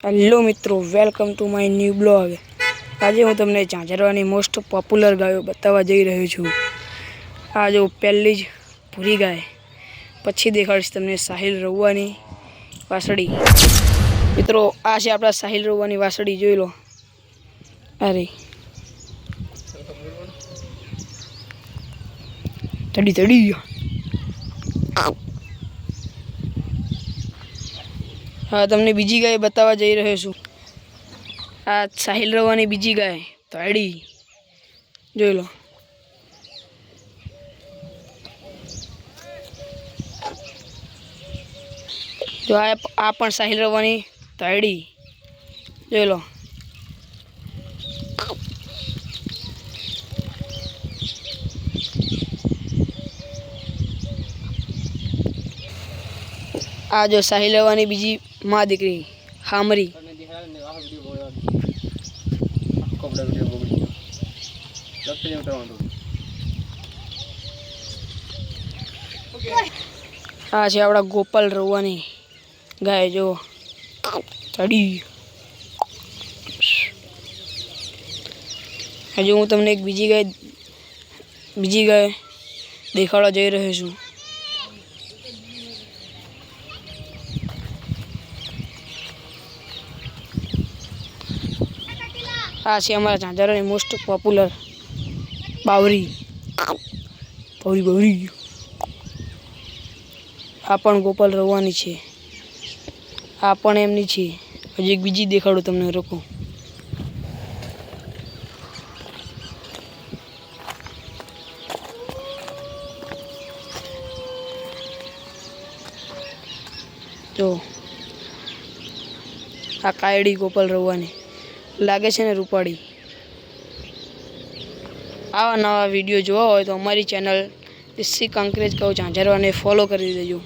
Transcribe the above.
Hello મિત્રો, welcome to my new blog. આજે હું તમને ઝાંઝરવાની મોસ્ટ પોપ્યુલર ગાયો બતાવવા જઈ રહ્યો છું। આ જો પહેલી જ ભૂરી ગાય, પછી દેખાડીશ તમને સાહિલ રવાની વાસળી। મિત્રો, આ છે આપણા સાહિલ રવાની વાસળી, જોઈ લો। અરે તડી તડી। हाँ, तमने बीजी गाय बतावा जई रह्यो छुं। आ साहिल रवानी बीजी गाय ताड़ी, जोई लो। जो आ पण साहिल रवानी ताड़ी, जोई लो। आ जो साहिल रवानी बीजी मां दीकरी हामरी। आ छे आपड़ा गोपाल रवानी गाय, जो चढ़ी। हजू हूँ तमने एक बीजी गाय देखाड़वा जई रह्यो छुं। आ छे अमरा झांझरानी मोस्ट पॉप्युलर बावरी। बावरी बावरी। आ पण गोपाल रवानी छे, आ पण एमनी छे। हजी एक बीजी देखाड़ो तमने, रोको। जो आ कायड़ी गोपाल रवानी लागे छे ने रूपाड़ी। आवा नवा विडियो जोवा होय तो अमारी चेनल देसी कांकरेज कहूं झांझरवाने फॉलो करी देजो।